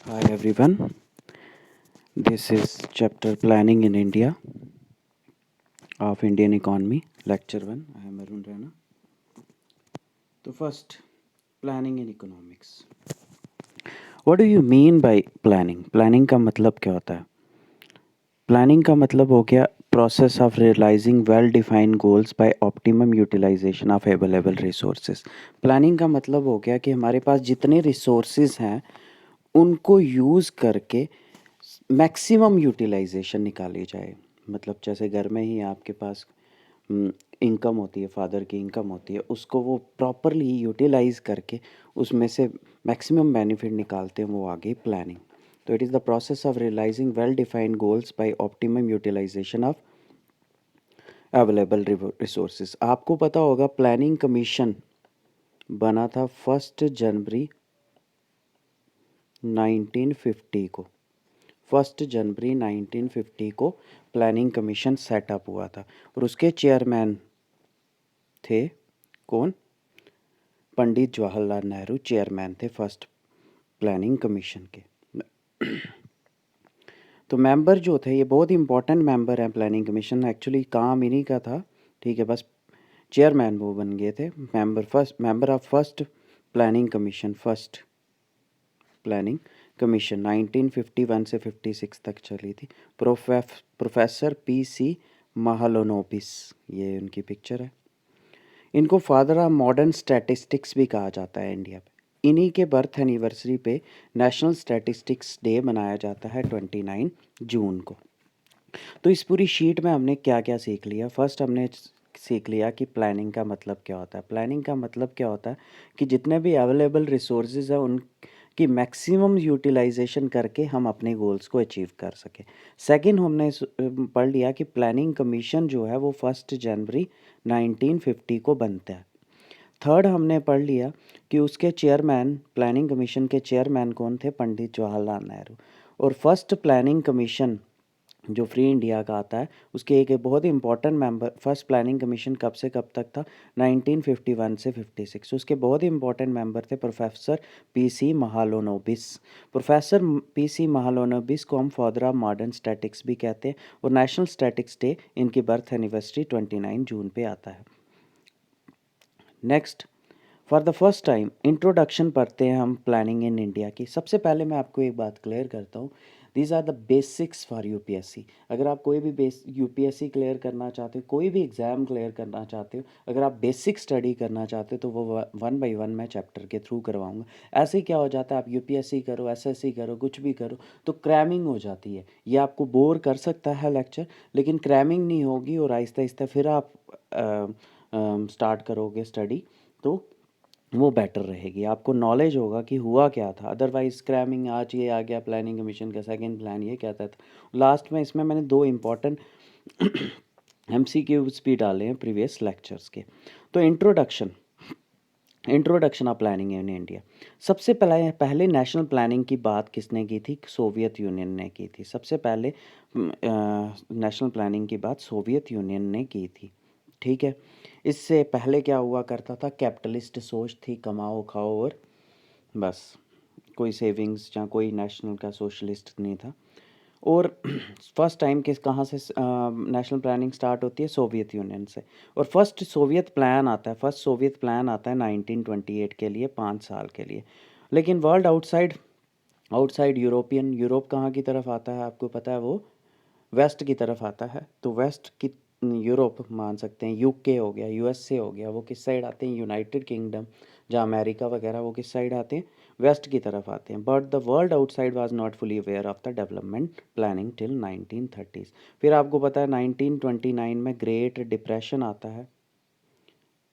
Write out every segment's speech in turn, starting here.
Hi everyone, this is chapter Planning in India of Indian Economy, lecture 1. I am Arun Rana. So first, planning in economics. What do you mean by planning? Planning का मतलब क्या होता है? Planning का मतलब हो गया process of realizing well-defined goals by optimum utilization of available resources. Planning का मतलब हो गया कि हमारे पास जितने resources हैं उनको यूज़ करके मैक्सिमम यूटिलाइजेशन निकाली जाए। मतलब जैसे घर में ही आपके पास इनकम होती है, फादर की इनकम होती है, उसको वो प्रॉपरली यूटिलाइज करके उसमें से मैक्सिमम बेनिफिट निकालते हैं, वो आगे प्लानिंग। तो it is the process of realising well defined goals by optimum utilisation of available resources. आपको पता होगा प्लानिंग कमीशन बना था 1 जनवरी 1950 को। 1 जनवरी 1950 को प्लानिंग कमीशन सेटअप हुआ था और उसके चेयरमैन थे कौन? पंडित जवाहरलाल नेहरू चेयरमैन थे फर्स्ट प्लानिंग कमीशन के। तो मेंबर जो थे ये बहुत इंपॉर्टेंट मेंबर हैं प्लानिंग कमीशन, एक्चुअली काम इन्हीं का था, ठीक है, बस चेयरमैन वो बन गए थे। Member of first planning commission, first planning commission 1951 से 56 तक चली थी। Professor PC. महालनोबिस, ये उनकी पिक्चर है। इनको फादर ऑफ मॉडर्न स्टैटिस्टिक्स भी कहा जाता है इंडिया में। इन्हीं के बर्थ एनिवर्सरी पे नेशनल स्टैटिस्टिक्स डे मनाया जाता है 29 जून को। तो इस पूरी शीट में हमने क्या क्या सीख लिया? फर्स्ट हमने सीख लिया कि प्लानिंग का मतलब क्या होता है। प्लानिंग का मतलब क्या होता है कि जितने भी अवेलेबल रिसोर्सेज हैं उनकी मैक्सिमम यूटिलाइजेशन करके हम अपने गोल्स को अचीव कर सकें। सेकंड हमने पढ़ लिया कि प्लानिंग कमीशन जो है वो 1 जनवरी 1950 को बनता है। थर्ड हमने पढ़ लिया कि उसके चेयरमैन, प्लानिंग कमीशन के चेयरमैन कौन थे? पंडित जवाहरलाल नेहरू। और फर्स्ट प्लानिंग कमीशन जो फ्री इंडिया का आता है उसके एक बहुत ही important member, first planning commission कब से कब तक था? 1951 से 56। उसके बहुत ही इंपॉर्टेंट मेंबर थे professor PC. Mahalanobis. Professor PC. Mahalanobis को हम फादर ऑफ मॉडर्न स्टैटिक्स भी कहते हैं और नेशनल स्टैटिक्स डे इनकी बर्थ एनिवर्सरी 29 जून पे आता है। Next, for the first time introduction पढ़ते हैं हम प्लानिंग इन इंडिया की। सबसे पहले मैं आपको एक बात क्लियर करता हूँ, these are the basics for UPSC. अगर आप कोई भी यूपीएससी क्लियर करना चाहते हो, कोई भी एग्ज़ाम क्लियर करना चाहते हो, अगर आप बेसिक स्टडी करना चाहते हो तो वो 1 बाय 1 मैं चैप्टर के थ्रू करवाऊँगा। ऐसे क्या हो जाता है, आप यूपीएससी करो, एसएससी करो, कुछ भी करो तो क्रैमिंग हो जाती है। ये आपको बोर कर सकता है लेक्चर, लेकिन क्रैमिंग नहीं होगी और आहिस्ता आहिस्ता फिर आप स्टार्ट करोगे स्टडी तो वो बेटर रहेगी, आपको नॉलेज होगा कि हुआ क्या था। अदरवाइज क्रैमिंग आज ये आ गया प्लानिंग कमीशन का सेकंड प्लान ये कहता था। लास्ट में इसमें मैंने 2 इम्पॉर्टेंट MCQs भी डाले हैं प्रीवियस लेक्चर्स के। तो introduction of planning in India. सबसे पहले नेशनल प्लानिंग की बात किसने की थी? सोवियत यूनियन ने की थी। सबसे पहले नेशनल प्लानिंग की बात सोवियत यूनियन ने की थी, ठीक है। इससे पहले क्या हुआ करता था? कैपिटलिस्ट सोच थी, कमाओ खाओ और बस, कोई सेविंग्स या कोई नेशनल का सोशलिस्ट नहीं था। और फर्स्ट टाइम किस कहाँ से नेशनल प्लानिंग स्टार्ट होती है? सोवियत यूनियन से। और फर्स्ट सोवियत प्लान आता है 1928 के लिए, 5 साल के लिए। लेकिन वर्ल्ड आउटसाइड यूरोप कहाँ की तरफ आता है आपको पता है? वो वेस्ट की तरफ आता है। तो वेस्ट की यूरोप मान सकते हैं, यूके हो गया, यूएसए हो गया, वो किस साइड आते हैं? यूनाइटेड किंगडम, जहाँ अमेरिका वगैरह वो किस साइड आते हैं? वेस्ट की तरफ आते हैं। But the world outside was not fully aware of the development planning till 1930s। फिर आपको पता है 1929 में ग्रेट डिप्रेशन आता है।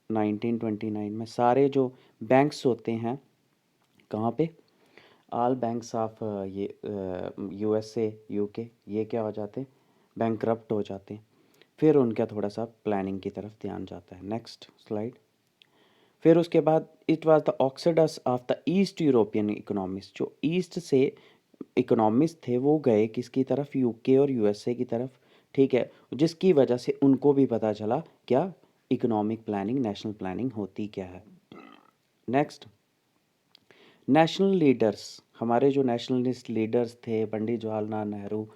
1929 में सारे जो बैंक्स होते हैं कहाँ पे? ऑल बैंक्स ऑफ ये यूएसए, यूके, ये क्या हो जाते हैं? बैंकरप्ट हो जाते हैं। फिर उनका थोड़ा सा प्लानिंग की तरफ ध्यान जाता है। Next slide. फिर उसके बाद it was the exodus of the east European economist. जो ईस्ट से इकोनॉमिस्ट थे वो गए किसकी तरफ? यूके और यूएसए की तरफ, ठीक है। जिसकी वजह से उनको भी पता चला क्या इकोनॉमिक प्लानिंग, नेशनल प्लानिंग होती क्या है। नेक्स्ट, नेशनल लीडर्स हमारे जो नेशनलिस्ट लीडर्स थे, पंडित जवाहरलाल नेहरू,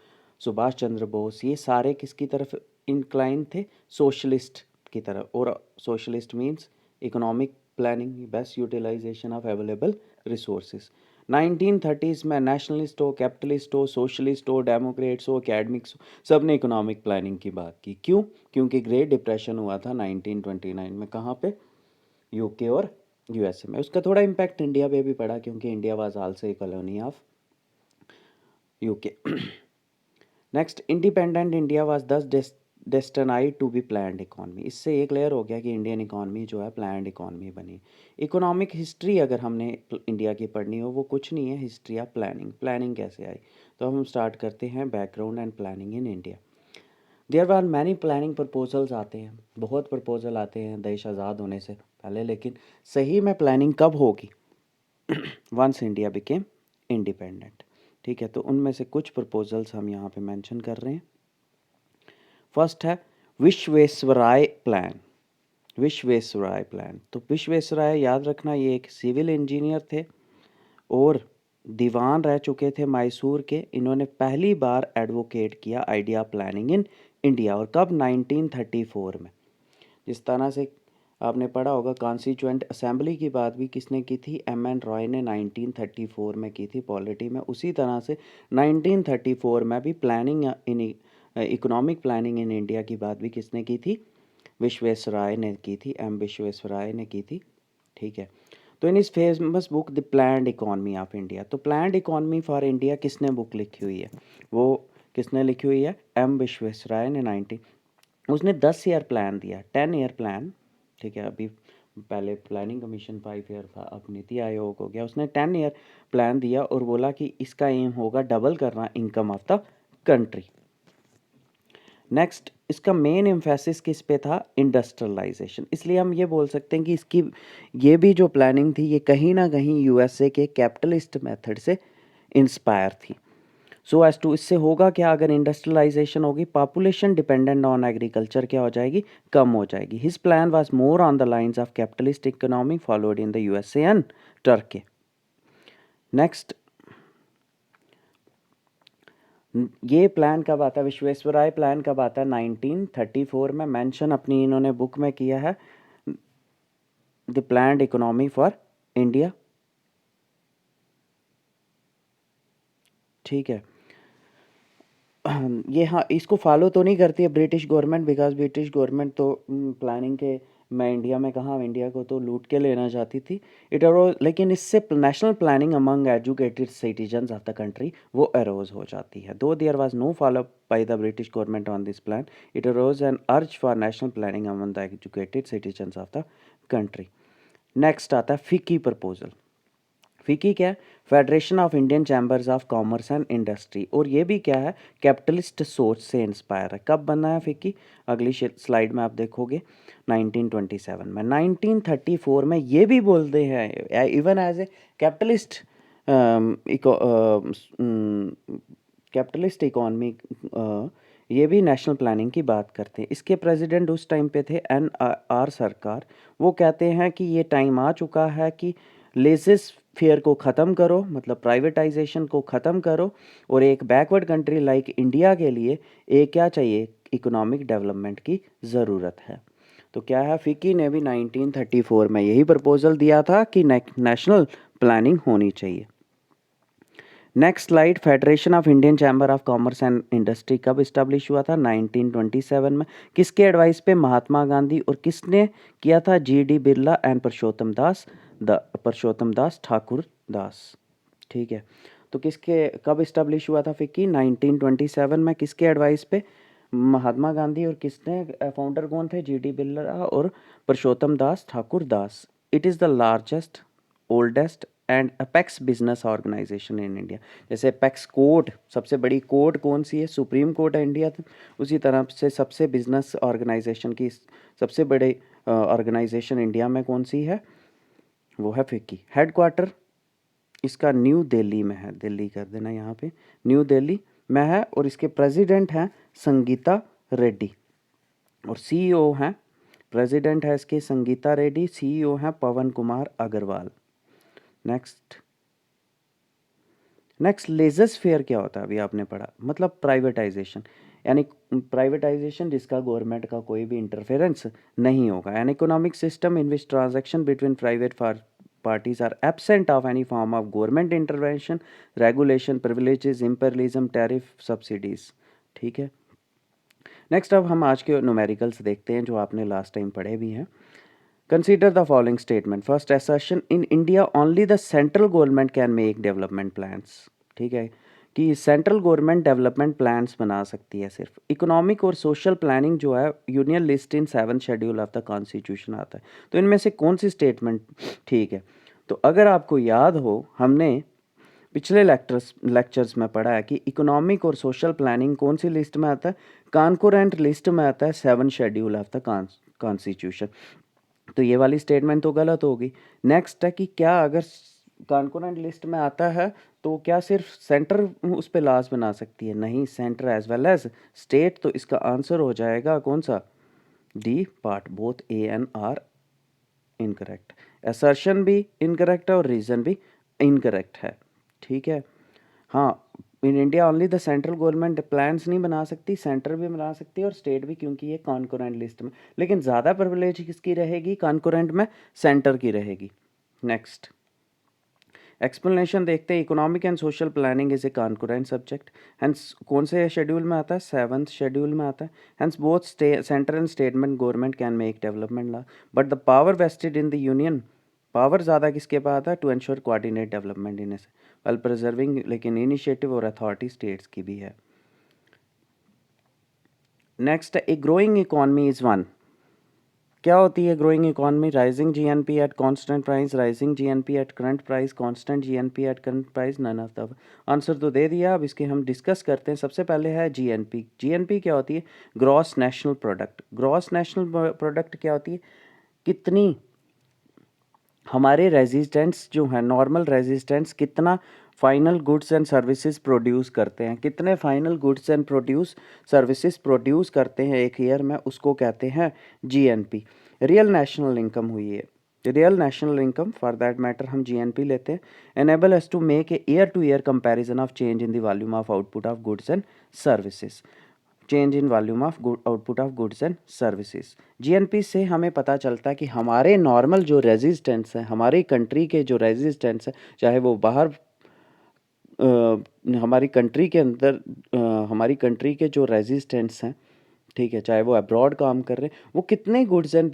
सुभाष चंद्र बोस, ये सारे किसकी तरफ इंक्लाइन थे? सोशलिस्ट की तरफ। और socialist means economic planning, best utilisation of available resources. 1930s में नेशनलिस्ट हो, कैपिटलिस्ट हो, सोशलिस्ट हो, डेमोक्रेट्स हो, एकेडमिक्स हो, सब ने इकोनॉमिक प्लानिंग की बात की। क्यों? क्योंकि ग्रेट डिप्रेशन हुआ था 1929 में। कहाँ पे? यूके और यूएसए में। उसका थोड़ा इम्पैक्ट इंडिया पे भी पड़ा, क्योंकि India was also a colony of UK. Next, independent India was दस डेस्टिनाइड टू बी प्लान्ड इकॉनमी। इससे ये क्लियर हो गया कि इंडियन इकॉनमी जो है प्लान्ड इकॉनमी बनी। इकोनॉमिक हिस्ट्री अगर हमने इंडिया की पढ़नी हो, वो कुछ नहीं है, हिस्ट्री ऑफ प्लानिंग। प्लानिंग कैसे आई? तो हम स्टार्ट करते हैं background and planning in India. There are many planning proposals आते हैं, बहुत प्रपोजल आते हैं देश आज़ाद होने से पहले, लेकिन सही में प्लानिंग कब होगी? Once India became independent. ठीक है, तो उनमें से कुछ प्रपोजल्स हम यहाँ पे मेंशन कर रहे हैं। फर्स्ट है विश्वेश्वराय प्लान। विश्वेश्वराय प्लान, तो विश्वेश्वराय याद रखना, ये एक सिविल इंजीनियर थे और दीवान रह चुके थे मैसूर के। इन्होंने पहली बार एडवोकेट किया आइडिया प्लानिंग इन इंडिया, और कब? 1934 में। जिस तरह से आपने पढ़ा होगा कॉन्स्टिट्यूएंट असेंबली की बात भी किसने की थी? एम.एन. रॉय ने 1934 में की थी पॉलिटी में। उसी तरह से 1934 में भी planning in economic planning in India की बात भी किसने की थी? विश्वेश्वराय ने की थी, एम विश्वेश्वराय ने की थी। ठीक है, तो इन इस famous book the planned economy of India, तो प्लान्ड इकॉनमी फॉर इंडिया किसने बुक लिखी हुई है? वो किसने लिखी हुई है? एम विश्वेश्वराय ने 19। उसने 10 ईयर प्लान दिया, 10 ईयर प्लान। ठीक है, अभी पहले प्लानिंग कमीशन 5 ईयर था, अब नीति आयोग हो गया। उसने 10 ईयर प्लान दिया और बोला कि इसका एम होगा डबल करना income of the country. Next, इसका मेन एम्फेसिस किस पे था? इंडस्ट्रियलाइजेशन। इसलिए हम ये बोल सकते हैं कि इसकी ये भी जो प्लानिंग थी, ये कहीं ना कहीं यूएसए के कैपिटलिस्ट मेथड से इंस्पायर थी। सो एज टू, इससे होगा क्या? अगर इंडस्ट्रियलाइजेशन होगी, पॉपुलेशन डिपेंडेंट ऑन एग्रीकल्चर क्या हो जाएगी? कम हो जाएगी। His plan was more on the lines of capitalist economy followed in the USA and Turkey. Next, ये प्लान कब आता है? विश्वेश्वराय प्लान कब आता है? 1934 में। मेंशन अपनी इन्होंने बुक में किया है, the planned economy for India. ठीक है, ये हाँ, इसको फॉलो तो नहीं करती है British government, because British government तो प्लानिंग के, मैं इंडिया में कहाँ, इंडिया को तो लूट के लेना चाहती थी। लेकिन इससे national planning among educated citizens of the country वो अरोज हो जाती है। Though there was no follow by the British government on this plan, it arose an urge for national planning among the educated citizens of the country. Next आता है FICCI proposal. FICCI क्या है? Federation of Indian chambers of commerce and industry, और ये भी क्या है? Capitalist सोच से इंस्पायर है। कब बना है फिकी? अगली स्लाइड में आप देखोगे 1927 में। 1934 में ये भी बोलते हैं, even as a capitalist capitalist economy, ये भी नेशनल प्लानिंग की बात करते हैं। इसके प्रेसिडेंट उस टाइम पे थे एन.आर. सरकार। वो कहते हैं कि ये टाइम आ चुका है कि लेजिस फेयर को ख़त्म करो, मतलब प्राइवेटाइजेशन को ख़त्म करो, और एक बैकवर्ड कंट्री लाइक इंडिया के लिए एक क्या चाहिए? इकोनॉमिक डेवलपमेंट की ज़रूरत है। तो क्या है? फिकी ने भी 1934 में यही प्रपोजल दिया था कि नेशनल प्लानिंग होनी चाहिए। Next slide, federation of Indian chamber of commerce and industry कब इस्टेब्लिश हुआ था? 1927 में। किसके एडवाइस पे? महात्मा गांधी। और किसने किया था? जी.डी. बिरला एंड परशोत्तम दास ठाकुर दास। ठीक है, तो किसके कब इस्टेब्लिश हुआ था फिक्की? 1927 में। किसके एडवाइस पे? महात्मा गांधी। और किसने फाउंडर कौन थे? जी.डी. बिरला और Purshottam Das Thakur Das. It is the largest, oldest and apex business organisation in India. जैसे अपेक्स कोर्ट, सबसे बड़ी कोर्ट कौन सी है? सुप्रीम कोर्ट है इंडिया। उसी तरह से सबसे बिजनेस ऑर्गेनाइजेशन की सबसे बड़े ऑर्गेनाइजेशन इंडिया में कौन सी है? वो है फिक्की। हेडक्वार्टर इसका न्यू दिल्ली में है, दिल्ली कर देना यहाँ पे, न्यू दिल्ली में है। और इसके प्रेसिडेंट हैं संगीता रेड्डी, और सीईओ हैं, प्रेसिडेंट है इसके संगीता रेड्डी, सीईओ हैं Pawan Kumar Agarwal. Next, next laissez faire क्या होता है, अभी आपने पढ़ा, मतलब प्राइवेटाइजेशन, यानी प्राइवेटाइजेशन जिसका गवर्नमेंट का कोई भी इंटरफेरेंस नहीं होगा, an economic system in which transaction between private parties are absent of any form of government intervention, regulation, privileges, imperialism, tariff, subsidies। ठीक है। नेक्स्ट अब हम आज के न्यूमेरिकल्स देखते हैं जो आपने लास्ट टाइम पढ़े भी हैं। Consider the following statement. First assertion, in India only the central government can make development plans. ठीक है कि सेंट्रल गवर्नमेंट डेवलपमेंट प्लान्स बना सकती है सिर्फ। इकोनॉमिक और सोशल प्लानिंग जो है union list in 7 schedule of the constitution आता है। तो इनमें से कौन सी स्टेटमेंट ठीक है? तो अगर आपको याद हो, हमने पिछले लेक्चर्स में पढ़ा है कि इकोनॉमिक और सोशल प्लानिंग कौन सी लिस्ट में आता है? कॉन्करेंट लिस्ट में आता है 7 शेड्यूल ऑफ द कॉन्स्टिट्यूशन। तो ये वाली स्टेटमेंट तो गलत होगी। नेक्स्ट है कि क्या अगर कॉन्करेंट लिस्ट में आता है तो क्या सिर्फ सेंटर उस पे लॉज बना सकती है? नहीं, centre as well as state. तो इसका आंसर हो जाएगा कौन सा? D part, both A and R incorrect. Assertion भी इनकरेक्ट है और रीजन भी इनकरेक्ट है। ठीक है। हाँ, in India only the central government plans नहीं बना सकती, सेंटर भी बना सकती है और स्टेट भी, क्योंकि ये कॉन्करेंट लिस्ट में। लेकिन ज़्यादा प्रिविलेज किसकी रहेगी? कॉन्करेंट में सेंटर की रहेगी। नेक्स्ट एक्सप्लेनेशन देखते हैं। Economic and social planning is a concurrent subject, hence कौन से शेड्यूल में आता है? 7th शेड्यूल में आता है। Hence both centre and statement government can make development law, but the power vested in the union, power ज़्यादा किसके पास आता है? To ensure coordinate development in well preserving, लेकिन इनिशिएटिव और अथॉरिटी स्टेट्स की भी है। Next, a growing economy is one. क्या होती है growing economy? Rising GNP at constant price, rising GNP at current price, constant GNP at current price, none of the. Answer तो दे दिया, अब इसके हम डिस्कस करते हैं। सबसे पहले है जीएनपी। जीएनपी क्या होती है? Gross national product. Gross national product क्या होती है? कितनी हमारे रेजिस्टेंट्स जो हैं, नॉर्मल रेजिस्टेंट्स कितना final goods and services produce करते हैं, कितने final goods and services produce करते हैं एक ईयर में, उसको कहते हैं जीएनपी। रियल नेशनल इनकम हुई है, real national income for that matter हम जीएनपी लेते हैं। Enable us to make a year to year comparison of change in the volume of output of goods and services, change in volume of output of goods and services. GNP से हमें पता चलता है कि हमारे normal जो resistance हैं, हमारी कंट्री के जो रेजिस्टेंस हैं, चाहे वो बाहर हमारी कंट्री के अंदर हमारी कंट्री के जो रेजिस्टेंट्स हैं, ठीक है, चाहे वो अब्रॉड काम कर रहे हैं, वो कितने गुड्स एंड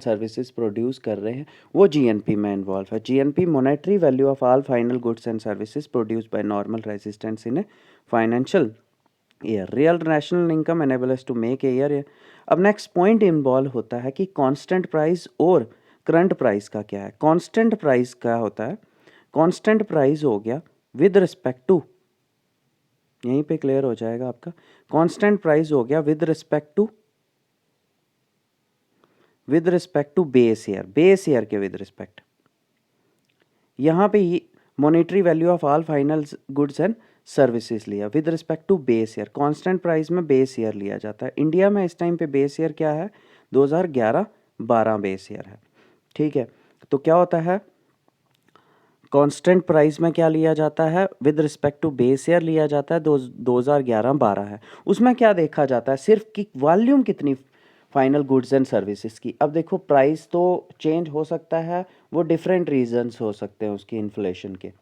सर्विसेज प्रोड्यूस कर रहे हैं, वो जीएनपी में इन्वॉल्व है। GNP monetary value of all final goods and services produce by normal residents in a financial year. Real national income enable us to make a year. अब next point involve होता है कि constant price और current price का क्या है। Constant price क्या होता है? कांस्टेंट प्राइस हो गया विद रिस्पेक्ट टू, यहीं पे क्लियर हो जाएगा आपका। कांस्टेंट प्राइस हो गया with respect to base year, base year के विद रिस्पेक्ट। यहाँ पे monetary value of all final goods and services लिया with respect to base year. Constant price में बेस ईयर लिया जाता है। इंडिया में इस टाइम पे बेस ईयर क्या है? 2011-12 बेस ईयर है। ठीक है, तो क्या होता है? कांस्टेंट प्राइस में क्या लिया जाता है? With respect to base year लिया जाता है, 2011-12 है। उसमें क्या देखा जाता है? सिर्फ कि वॉल्यूम कितनी फाइनल गुड्स एंड सर्विसेज की। अब देखो, प्राइस तो चेंज हो सकता है, वो डिफरेंट रीजंस हो सकते हैं उसकी इन्फ्लेशन के,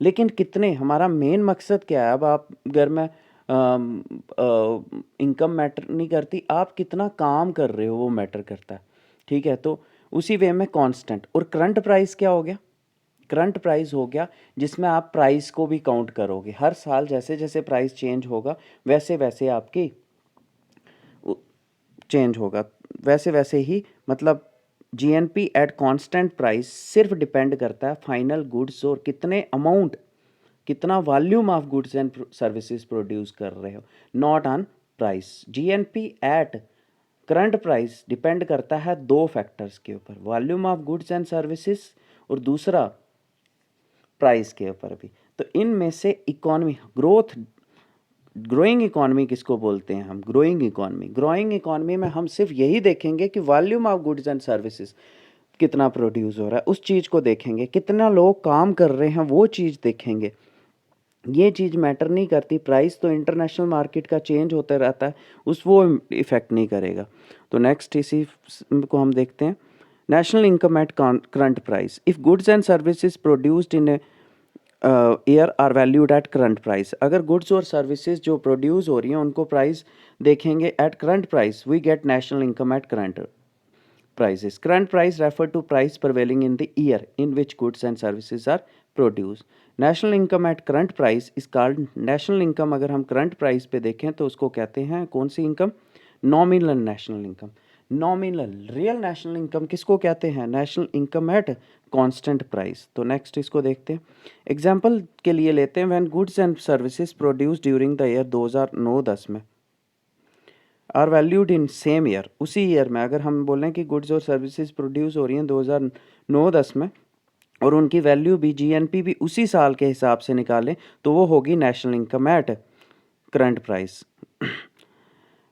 लेकिन कितने, हमारा मेन मकसद क्या है? अब आप घर में इनकम मैटर नहीं करती, आप कितना काम कर रहे हो वो मैटर करता है। ठीक है, तो उसी वे में कांस्टेंट। और करंट प्राइस क्या हो गया? करंट प्राइस हो गया जिसमें आप प्राइस को भी काउंट करोगे। हर साल जैसे जैसे प्राइस चेंज होगा वैसे वैसे आपकी चेंज होगा, वैसे वैसे ही, मतलब जीएनपी एट कांस्टेंट प्राइस सिर्फ डिपेंड करता है फाइनल गुड्स और कितने अमाउंट, कितना volume of goods and services produce कर रहे हो, not on price. GNP at current price depend करता है 2 फैक्टर्स के ऊपर, volume of goods and services और दूसरा प्राइस के ऊपर भी। तो इनमें से इकोनॉमी ग्रोथ, ग्रोइंग इकोनॉमी किसको बोलते हैं हम? Growing economy. ग्रोइंग इकोनॉमी में हम सिर्फ यही देखेंगे कि volume of goods and services कितना प्रोड्यूस हो रहा है उस चीज़ को देखेंगे, कितना लोग काम कर रहे हैं वो चीज़ देखेंगे। ये चीज़ मैटर नहीं करती, प्राइस तो इंटरनेशनल मार्केट का चेंज होता रहता है, वो इफ़ेक्ट नहीं करेगा। तो नेक्स्ट इसी को हम देखते हैं, national income at current price. If goods and services produced in year are valued at current price. अगर गुड्स और सर्विसेज जो प्रोड्यूस हो रही हैं उनको प्राइस देखेंगे at current price, we get national income at current prices. Current price refer to price prevailing in the year in which goods and services are produced. National income at current price is called national income। अगर हम current price पे देखें तो उसको कहते हैं कौन सी income? Nominal national income। Nominal real national income किसको कहते हैं? National income at constant price। तो next इसको देखते हैं। Example के लिए लेते हैं when goods and services produced during the year 2009-10 में are valued in same year. उसी ईयर में अगर हम बोलें कि गुड्स और सर्विसेज प्रोड्यूस हो रही हैं 2009-10 में और उनकी वैल्यू भी जीएनपी भी उसी साल के हिसाब से निकालें तो वो होगी national income at current price.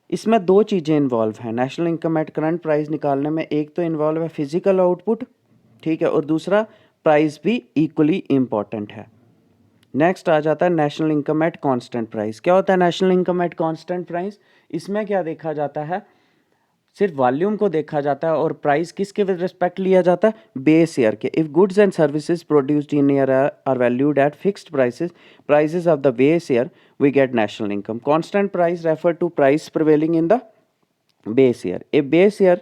इसमें दो चीज़ें इन्वॉल्व हैं national income at current price निकालने में। एक तो इन्वॉल्व है फिजिकल आउटपुट, ठीक है, और दूसरा प्राइस भी इक्वली इम्पॉर्टेंट है। नेक्स्ट आ जाता है national income at constant price. क्या होता है national income at constant price? इसमें क्या देखा जाता है, सिर्फ वॉल्यूम को देखा जाता है और प्राइस किसके विद रिस्पेक्ट लिया जाता है? बेस ईयर के। If goods and services produced in year are valued at fixed prices of the base year, we get national income. Constant price refer to price prevailing in the base year. A base year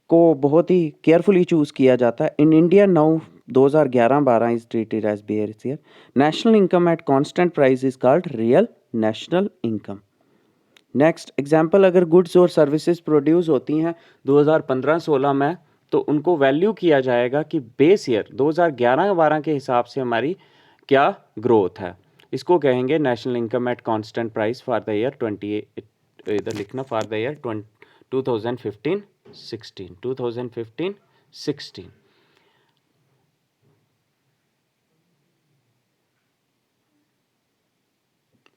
को बहुत ही carefully choose किया जाता है। In India now 2011-12 is treated as base year. National income at constant price is called real national income. Next example, अगर goods और services produce होती हैं 2015-16 में तो उनको वैल्यू किया जाएगा कि बेस ईयर 2011-12 के हिसाब से हमारी क्या ग्रोथ है। इसको कहेंगे national income at constant price for the year 20, इधर लिखना for the year 2015-16।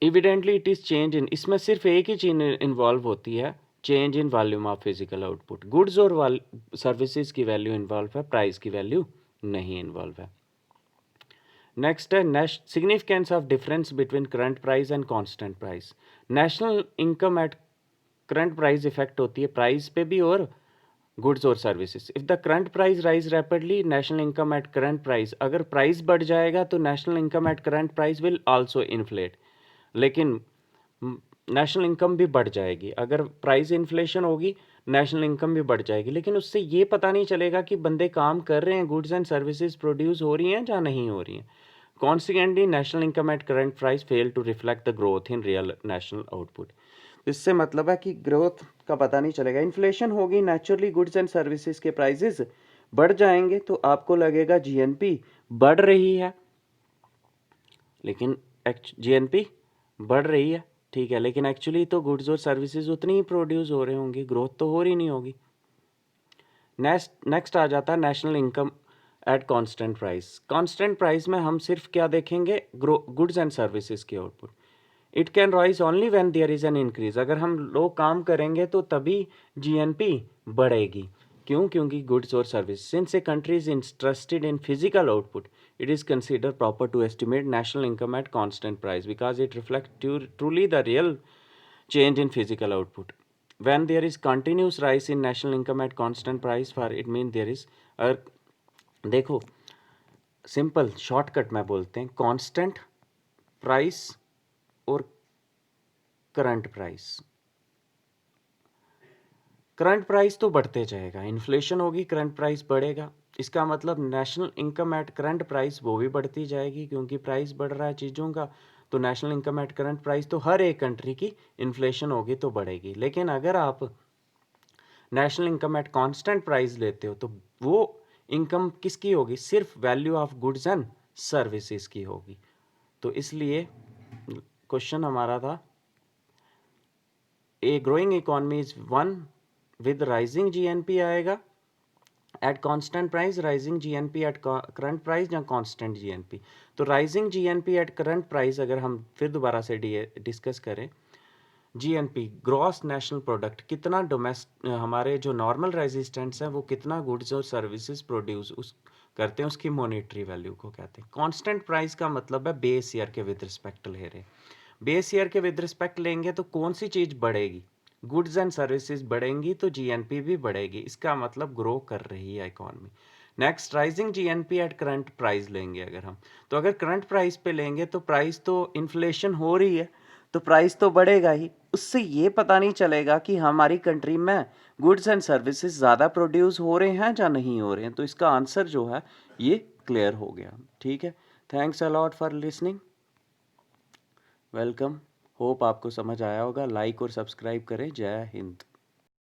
इविडेंटली it is change in, इसमें सिर्फ एक ही चीज़ इन्वॉल्व होती है, change in volume of physical output. Goods और सर्विसेज की वैल्यू इन्वॉल्व है, प्राइस की वैल्यू नहीं इन्वॉल्व है। नेक्स्ट है significance of difference between current price and constant price. National income at current price effect होती है प्राइस पे भी और गुड्स और services. If the current price rise rapidly, national income at current price, अगर price बढ़ जाएगा तो national income at current price will also inflate. लेकिन नेशनल इनकम भी बढ़ जाएगी, अगर प्राइस इन्फ्लेशन होगी नेशनल इनकम भी बढ़ जाएगी, लेकिन उससे ये पता नहीं चलेगा कि बंदे काम कर रहे हैं, गुड्स एंड सर्विसेज प्रोड्यूस हो रही हैं या नहीं हो रही हैं। Consequently national income at current price fail to reflect the growth in real national output. इससे मतलब है कि ग्रोथ का पता नहीं चलेगा। इन्फ्लेशन होगी, नेचुरली गुड्स एंड सर्विसेज के प्राइसेस बढ़ जाएंगे तो आपको लगेगा जीएनपी बढ़ रही है, लेकिन जीएनपी बढ़ रही है, ठीक है, लेकिन एक्चुअली तो गुड्स और सर्विसेज उतनी ही प्रोड्यूस हो रहे होंगे, ग्रोथ तो हो रही नहीं होगी। नेक्स्ट आ जाता है national income at constant price. Constant price में हम सिर्फ क्या देखेंगे? गुड्स एंड सर्विसेज की output. It can rise only when there is an increase. अगर हम लोग काम करेंगे तो तभी जीएनपी बढ़ेगी। क्यों? क्योंकि गुड्स और service, since a country is interested in physical output, it is considered proper to estimate national income at constant price because it reflects truly the real change in physical output. When there is continuous rise in national income at constant price, for it means there is देखो simple shortcut में बोलते हैं, constant price और current price. Current price तो बढ़ते जाएगा, inflation होगी current price बढ़ेगा, इसका मतलब national income at current price वो भी बढ़ती जाएगी, क्योंकि प्राइस बढ़ रहा है चीज़ों का तो national income at current price तो हर एक कंट्री की इन्फ्लेशन होगी तो बढ़ेगी। लेकिन अगर आप national income at constant price लेते हो तो वो इनकम किसकी होगी? सिर्फ value of goods and services की होगी। तो इसलिए क्वेश्चन हमारा था, a growing economy is one with rising GNP आएगा at constant price, rising GNP at current price या कांस्टेंट जीएनपी। तो rising GNP at current price अगर हम फिर दोबारा से डिस्कस करें जीएनपी ग्रॉस नेशनल प्रोडक्ट कितना हमारे जो नॉर्मल रेजिस्टेंट्स हैं वो कितना गुड्स और सर्विसेज प्रोड्यूस उस करते हैं, उसकी मॉनेटरी वैल्यू को कहते हैं। कांस्टेंट प्राइस का मतलब है बेस ईयर के विद रिस्पेक्ट ले रहे। बेस ईयर के विद रिस्पेक्ट लेंगे तो कौन सी चीज़ बढ़ेगी? गुड्स एंड सर्विसेज बढ़ेंगी तो जीएनपी भी बढ़ेगी, इसका मतलब ग्रो कर रही है economy. Next, rising GNP at current price लेंगे अगर हम, तो अगर करंट प्राइस पे लेंगे तो प्राइस तो इन्फ्लेशन हो रही है तो प्राइस तो बढ़ेगा ही। उससे ये पता नहीं चलेगा कि हमारी कंट्री में गुड्स एंड सर्विसेज ज़्यादा प्रोड्यूस हो रहे हैं या नहीं हो रहे हैं। तो इसका आंसर जो है ये क्लियर हो गया। ठीक है, thanks a lot for listening, welcome. Hope आपको समझ आया होगा। लाइक और सब्सक्राइब करें। जय हिंद।